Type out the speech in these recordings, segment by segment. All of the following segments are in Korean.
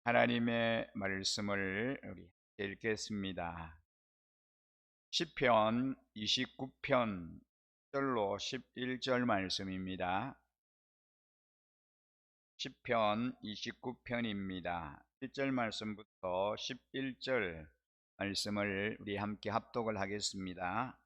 하나님의 말씀을 우리 읽겠습니다. 시편 29편 1절로 11절 말씀입니다. 시편 29편입니다. 1절 말씀부터 11절 말씀을 우리 함께 합독을 하겠습니다.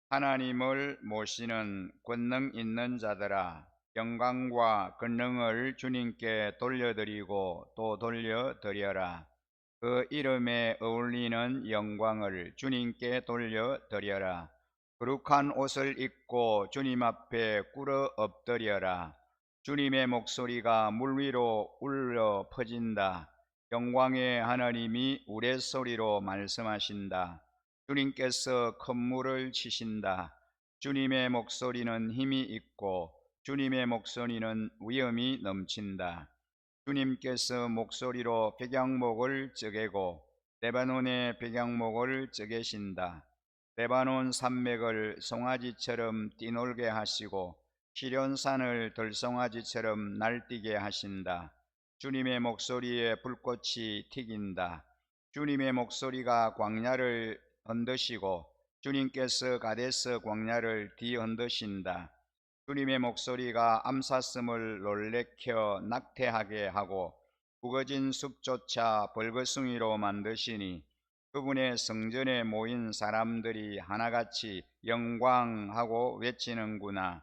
하나님을 모시는 권능 있는 자들아, 영광과 권능을 주님께 돌려드리고 또 돌려드려라. 그 이름에 어울리는 영광을 주님께 돌려드려라. 거룩한 옷을 입고 주님 앞에 꿇어 엎드려라. 주님의 목소리가 물 위로 울려 퍼진다. 영광의 하나님이 우레소리로 말씀하신다. 주님께서 큰 물을 치신다. 주님의 목소리는 힘이 있고 주님의 목소리는 위엄이 넘친다. 주님께서 목소리로 백향목을 쪼개고 레바논의 백향목을 쪼개신다. 레바논 산맥을 송아지처럼 뛰놀게 하시고 시련산을 들송아지처럼 날뛰게 하신다. 주님의 목소리에 불꽃이 튀긴다. 주님의 목소리가 광야를 흔드시고 주님께서 가데스 광야를 뒤흔드신다. 주님의 목소리가 암사슴을 놀래켜 낙태하게 하고 우거진 숲조차 벌거숭이로 만드시니 그분의 성전에 모인 사람들이 하나같이 영광하고 외치는구나.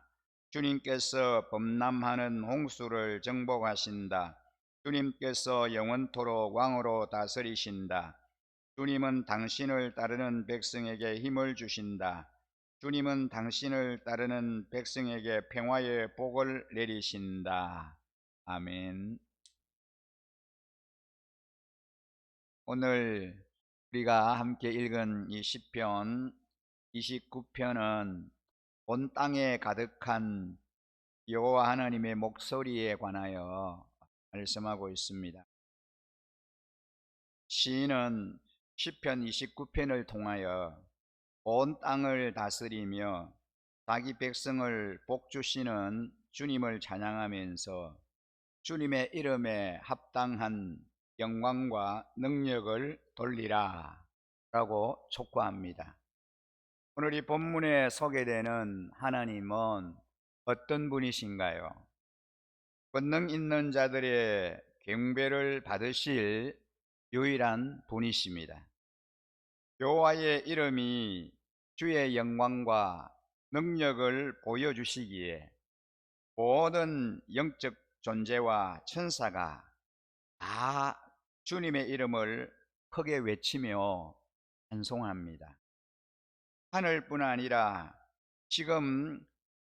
주님께서 범람하는 홍수를 정복하신다. 주님께서 영원토록 왕으로 다스리신다. 주님은 당신을 따르는 백성에게 힘을 주신다. 주님은 당신을 따르는 백성에게 평화의 복을 내리신다. 아멘. 오늘 우리가 함께 읽은 이 시편 29편은 온 땅에 가득한 여호와 하나님의 목소리에 관하여 말씀하고 있습니다. 시인은 시편 29편을 통하여 온 땅을 다스리며 자기 백성을 복주시는 주님을 찬양하면서 주님의 이름에 합당한 영광과 능력을 돌리라 라고 촉구합니다. 오늘 이 본문에 소개되는 하나님은 어떤 분이신가요? 권능 있는 자들의 경배를 받으실 유일한 분이십니다. 여호와의 이름이 주의 영광과 능력을 보여주시기에 모든 영적 존재와 천사가 다 주님의 이름을 크게 외치며 찬송합니다. 하늘뿐 아니라 지금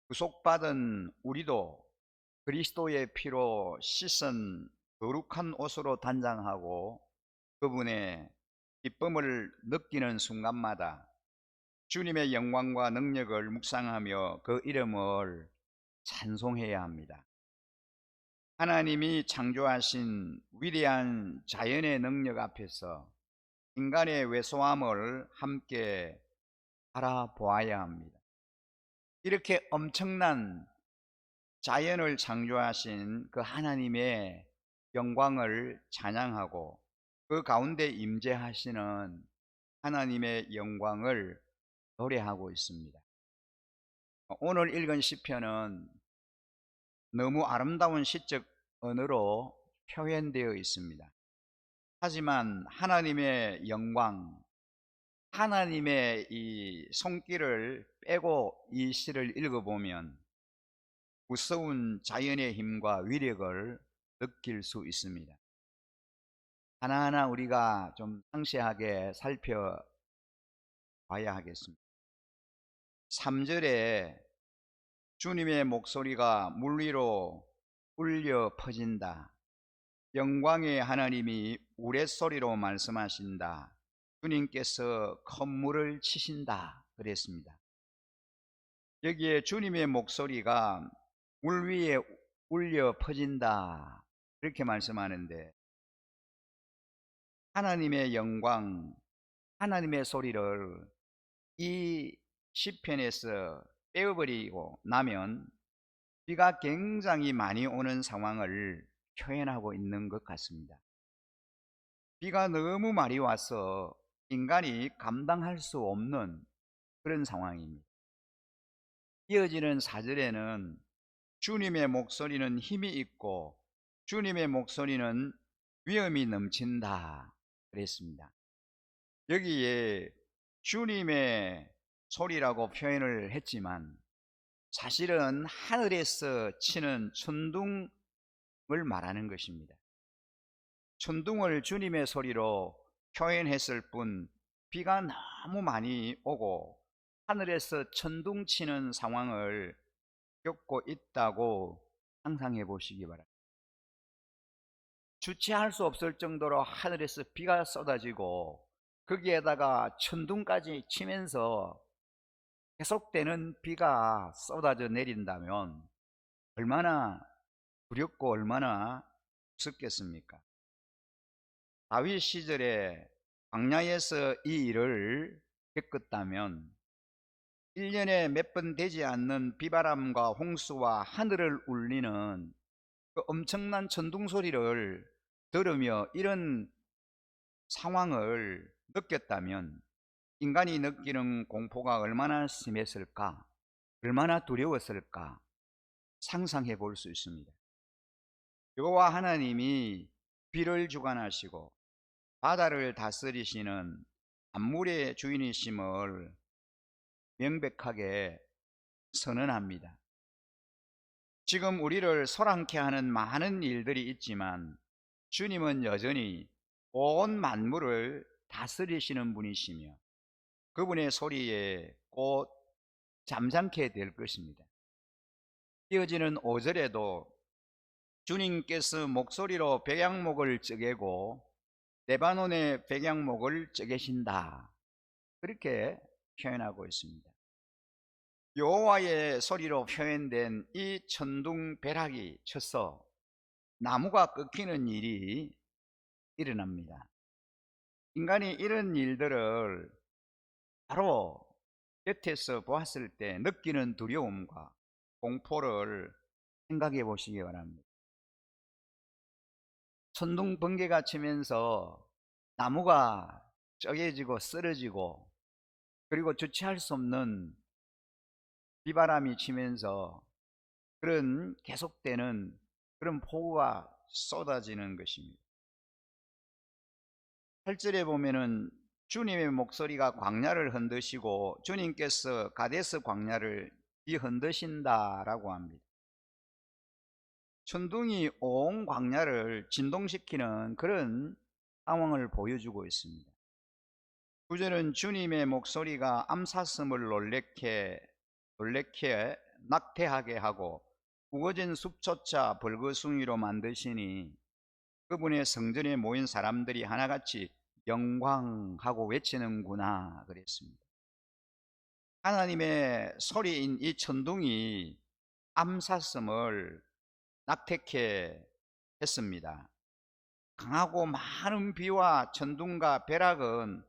구속받은 우리도 그리스도의 피로 씻은 거룩한 옷으로 단장하고 그분의 기쁨을 느끼는 순간마다 주님의 영광과 능력을 묵상하며 그 이름을 찬송해야 합니다. 하나님이 창조하신 위대한 자연의 능력 앞에서 인간의 왜소함을 함께 바라보아야 합니다. 이렇게 엄청난 자연을 창조하신 그 하나님의 영광을 찬양하고 그 가운데 임재하시는 하나님의 영광을 노래하고 있습니다. 오늘 읽은 시편은 너무 아름다운 시적 언어로 표현되어 있습니다. 하지만 하나님의 영광, 하나님의 이 손길을 빼고 이 시를 읽어보면 무서운 자연의 힘과 위력을 느낄 수 있습니다. 하나하나 우리가 좀 상세하게 살펴봐야 하겠습니다. 3절에 주님의 목소리가 물 위로 울려 퍼진다. 영광의 하나님이 우레소리로 말씀하신다. 주님께서 큰 물을 치신다 그랬습니다. 여기에 주님의 목소리가 물 위에 울려 퍼진다 이렇게 말씀하는데 하나님의 영광, 하나님의 소리를 이 시편에서 빼어버리고 나면 비가 굉장히 많이 오는 상황을 표현하고 있는 것 같습니다. 비가 너무 많이 와서 인간이 감당할 수 없는 그런 상황입니다. 이어지는 4절에는 주님의 목소리는 힘이 있고 주님의 목소리는 위엄이 넘친다 그랬습니다. 여기에 주님의 소리라고 표현을 했지만 사실은 하늘에서 치는 천둥을 말하는 것입니다. 천둥을 주님의 소리로 표현했을 뿐 비가 너무 많이 오고 하늘에서 천둥 치는 상황을 겪고 있다고 상상해 보시기 바랍니다. 주체할 수 없을 정도로 하늘에서 비가 쏟아지고 거기에다가 천둥까지 치면서 계속되는 비가 쏟아져 내린다면 얼마나 두렵고 얼마나 무섭겠습니까? 다윗 시절에 광야에서 이 일을 겪었다면 1년에 몇 번 되지 않는 비바람과 홍수와 하늘을 울리는 그 엄청난 천둥 소리를 들으며 이런 상황을 느꼈다면 인간이 느끼는 공포가 얼마나 심했을까, 얼마나 두려웠을까 상상해 볼 수 있습니다. 여호와 하나님이 비를 주관하시고 바다를 다스리시는 만물의 주인이심을 명백하게 선언합니다. 지금 우리를 소란케 하는 많은 일들이 있지만 주님은 여전히 온 만물을 다스리시는 분이시며 그분의 소리에 곧 잠잠케 될 것입니다. 이어지는 5절에도 주님께서 목소리로 백향목을 쪼개고 레바논의 백향목을 쪼개신다 그렇게 표현하고 있습니다. 여호와의 소리로 표현된 이 천둥 벼락이 쳐서 나무가 꺾이는 일이 일어납니다. 인간이 이런 일들을 바로 곁에서 보았을 때 느끼는 두려움과 공포를 생각해 보시기 바랍니다. 천둥 번개가 치면서 나무가 쪼개지고 쓰러지고 그리고 주체할 수 없는 비바람이 치면서 그런 계속되는 그런 폭우가 쏟아지는 것입니다. 8절에 보면은 주님의 목소리가 광야를 흔드시고 주님께서 가데스 광야를 뒤흔드신다라고 합니다. 천둥이 온 광야를 진동시키는 그런 상황을 보여주고 있습니다. 9절은 주님의 목소리가 암사슴을 놀래게 낙태하게 하고 우거진 숲조차 벌거숭이로 만드시니 그분의 성전에 모인 사람들이 하나같이 영광하고 외치는구나 그랬습니다. 하나님의 소리인 이 천둥이 암사슴을 낙태케 했습니다. 강하고 많은 비와 천둥과 벼락은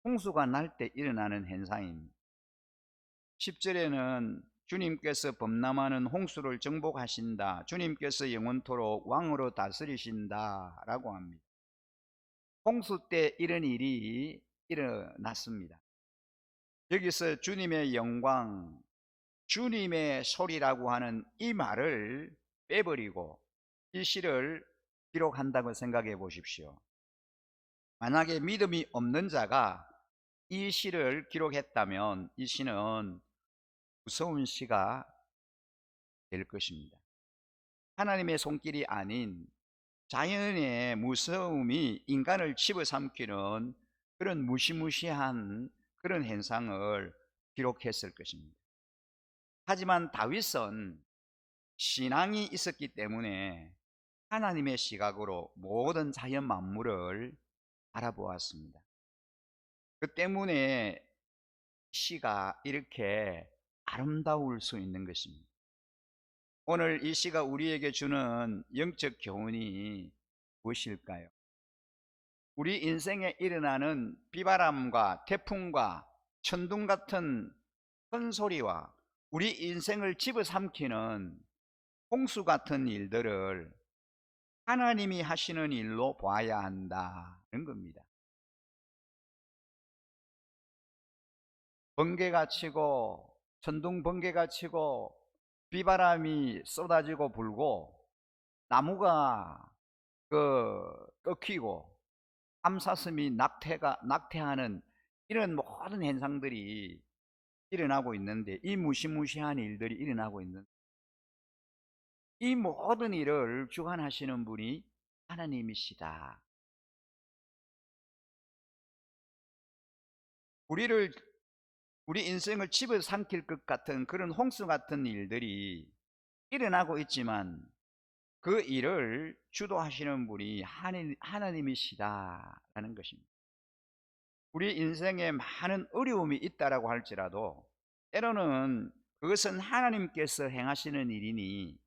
홍수가 날 때 일어나는 현상입니다. 10절에는 주님께서 범람하는 홍수를 정복하신다, 주님께서 영원토록 왕으로 다스리신다 라고 합니다. 홍수 때 이런 일이 일어났습니다. 여기서 주님의 영광, 주님의 소리라고 하는 이 말을 빼버리고 이 시를 기록한다고 생각해 보십시오. 만약에 믿음이 없는 자가 이 시를 기록했다면 이 시는 무서운 시가 될 것입니다. 하나님의 손길이 아닌 자연의 무서움이 인간을 집어삼키는 그런 무시무시한 그런 현상을 기록했을 것입니다. 하지만 다윗은 신앙이 있었기 때문에 하나님의 시각으로 모든 자연 만물을 알아보았습니다. 그 때문에 시가 이렇게 아름다울 수 있는 것입니다. 오늘 이 시가 우리에게 주는 영적 교훈이 무엇일까요? 우리 인생에 일어나는 비바람과 태풍과 천둥 같은 큰 소리와 우리 인생을 집어삼키는 홍수 같은 일들을 하나님이 하시는 일로 봐야 한다는 겁니다. 번개가 치고 천둥 번개가 치고 비바람이 쏟아지고 불고 나무가 꺾이고 암사슴이 낙태하는 이런 모든 현상들이 일어나고 있는데, 이 무시무시한 일들이 일어나고 있는, 이 모든 일을 주관하시는 분이 하나님이시다. 우리 인생을 집어삼킬 것 같은 그런 홍수 같은 일들이 일어나고 있지만 그 일을 주도하시는 분이 하나님이시다라는 것입니다. 우리 인생에 많은 어려움이 있다라고 할지라도 때로는 그것은 하나님께서 행하시는 일이니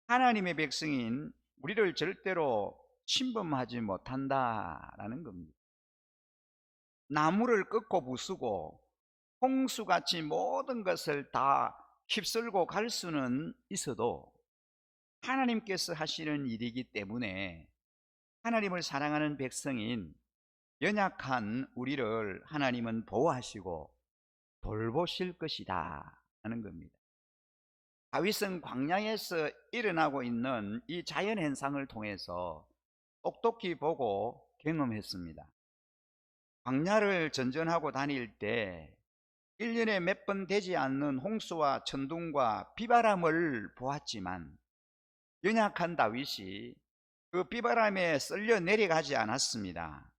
하나님의 백성인 우리를 절대로 침범하지 못한다라는 겁니다. 나무를 꺾고 부수고 홍수같이 모든 것을 다 휩쓸고 갈 수는 있어도 하나님께서 하시는 일이기 때문에 하나님을 사랑하는 백성인 연약한 우리를 하나님은 보호하시고 돌보실 것이다 하는 겁니다. 다윗은 광야에서 일어나고 있는 이 자연현상을 통해서 똑똑히 보고 경험했습니다. 광야를 전전하고 다닐 때 1년에 몇 번 되지 않는 홍수와 천둥과 비바람을 보았지만 연약한 다윗이 그 비바람에 쓸려 내려가지 않았습니다.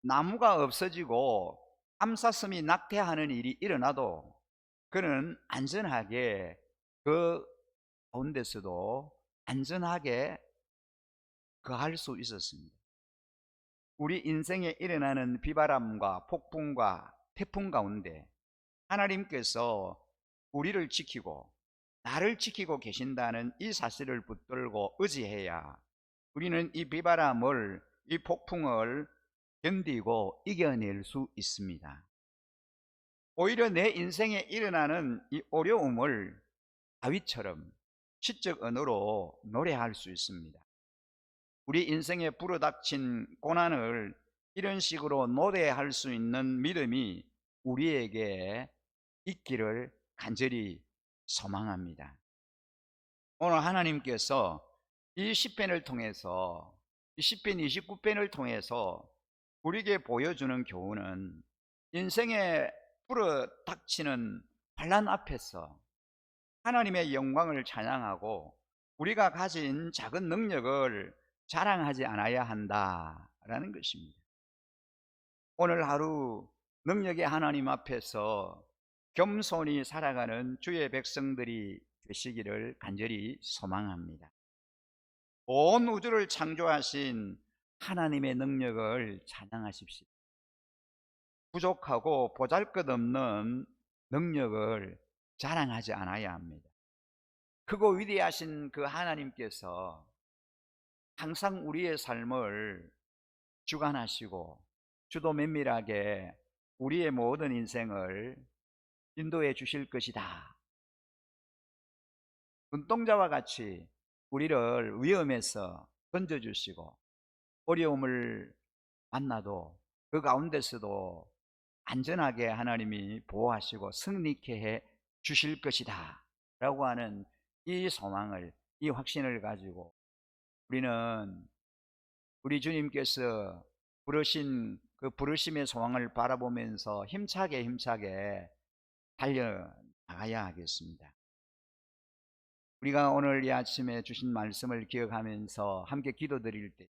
나무가 없어지고 암사슴이 낙태하는 일이 일어나도 그는 안전하게 그 가운데서도 안전하게 거할 수 있었습니다. 우리 인생에 일어나는 비바람과 폭풍과 태풍 가운데 하나님께서 우리를 지키고 나를 지키고 계신다는 이 사실을 붙들고 의지해야 우리는 이 비바람을, 이 폭풍을 견디고 이겨낼 수 있습니다. 오히려 내 인생에 일어나는 이 어려움을 다윗처럼 시적 언어로 노래할 수 있습니다. 우리 인생에 불어닥친 고난을 이런 식으로 노래할 수 있는 믿음이 우리에게 있기를 간절히 소망합니다. 오늘 하나님께서 이 시편을 통해서, 이 시편 29편을 통해서 우리에게 보여주는 교훈은 인생에 불어닥치는 환난 앞에서 하나님의 영광을 찬양하고 우리가 가진 작은 능력을 자랑하지 않아야 한다라는 것입니다. 오늘 하루 능력의 하나님 앞에서 겸손히 살아가는 주의 백성들이 되시기를 간절히 소망합니다. 온 우주를 창조하신 하나님의 능력을 찬양하십시오. 부족하고 보잘것없는 능력을 자랑하지 않아야 합니다. 크고 위대하신 그 하나님께서 항상 우리의 삶을 주관하시고 주도 면밀하게 우리의 모든 인생을 인도해 주실 것이다. 눈동자와 같이 우리를 위험에서 던져주시고 어려움을 만나도 그 가운데서도 안전하게 하나님이 보호하시고 승리케 해 주실 것이다 라고 하는 이 소망을, 이 확신을 가지고 우리는 우리 주님께서 부르신 그 부르심의 소망을 바라보면서 힘차게 달려나가야 하겠습니다. 우리가 오늘 이 아침에 주신 말씀을 기억하면서 함께 기도드릴 때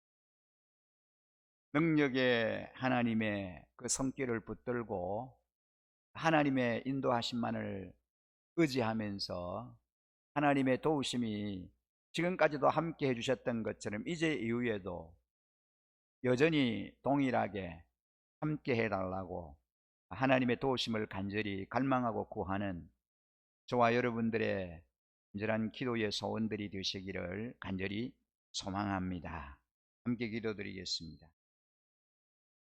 능력의 하나님의 그 손길을 붙들고 하나님의 인도하심만을 의지하면서 하나님의 도우심이 지금까지도 함께 해주셨던 것처럼 이제 이후에도 여전히 동일하게 함께 해달라고 하나님의 도우심을 간절히 갈망하고 구하는 저와 여러분들의 간절한 기도의 소원들이 되시기를 간절히 소망합니다. 함께 기도드리겠습니다.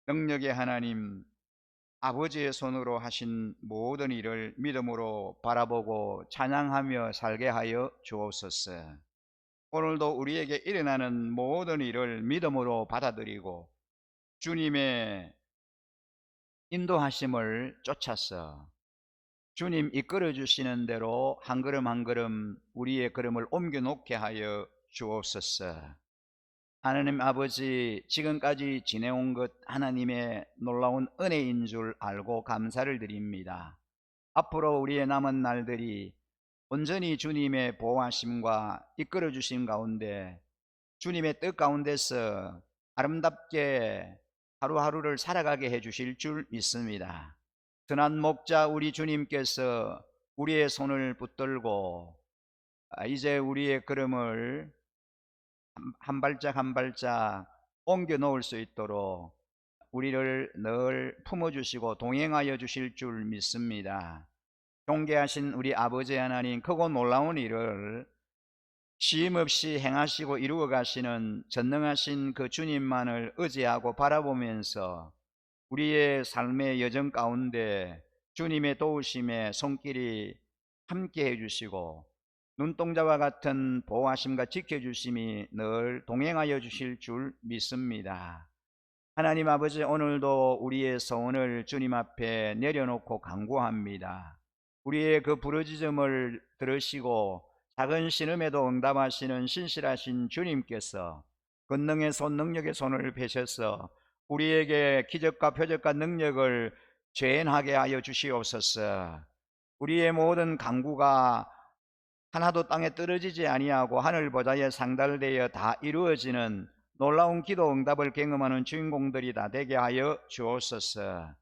능력의 하나님, 아버지의 손으로 하신 모든 일을 믿음으로 바라보고 찬양하며 살게 하여 주옵소서. 오늘도 우리에게 일어나는 모든 일을 믿음으로 받아들이고 주님의 인도하심을 쫓아서 주님 이끌어 주시는 대로 한 걸음 한 걸음 우리의 걸음을 옮겨 놓게 하여 주옵소서. 하나님 아버지, 지금까지 지내온 것 하나님의 놀라운 은혜인 줄 알고 감사를 드립니다. 앞으로 우리의 남은 날들이 온전히 주님의 보호하심과 이끌어 주심 가운데 주님의 뜻 가운데서 아름답게 하루하루를 살아가게 해 주실 줄 믿습니다. 선한 목자 우리 주님께서 우리의 손을 붙들고 이제 우리의 걸음을 한 발짝 한 발짝 옮겨 놓을 수 있도록 우리를 늘 품어주시고 동행하여 주실 줄 믿습니다. 존귀하신 우리 아버지 하나님, 크고 놀라운 일을 쉼없이 행하시고 이루어 가시는 전능하신 그 주님만을 의지하고 바라보면서 우리의 삶의 여정 가운데 주님의 도우심에 손길이 함께 해주시고 눈동자와 같은 보호하심과 지켜주심이 늘 동행하여 주실 줄 믿습니다. 하나님 아버지, 오늘도 우리의 소원을 주님 앞에 내려놓고 간구합니다. 우리의 그 부르짖음을 들으시고 작은 신음에도 응답하시는 신실하신 주님께서 권능의 손, 능력의 손을 펴셔서 우리에게 기적과 표적과 능력을 재현하게 하여 주시옵소서. 우리의 모든 간구가 하나도 땅에 떨어지지 아니하고 하늘 보좌에 상달되어 다 이루어지는 놀라운 기도 응답을 경험하는 주인공들이 다 되게 하여 주옵소서.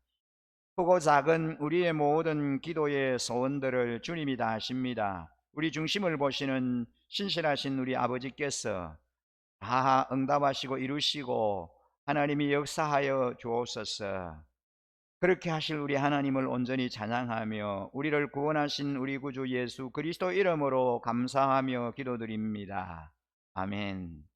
크고 작은 우리의 모든 기도의 소원들을 주님이 다 하십니다. 우리 중심을 보시는 신실하신 우리 아버지께서 다 응답하시고 이루시고 하나님이 역사하여 주옵소서. 그렇게 하실 우리 하나님을 온전히 찬양하며 우리를 구원하신 우리 구주 예수 그리스도 이름으로 감사하며 기도드립니다. 아멘.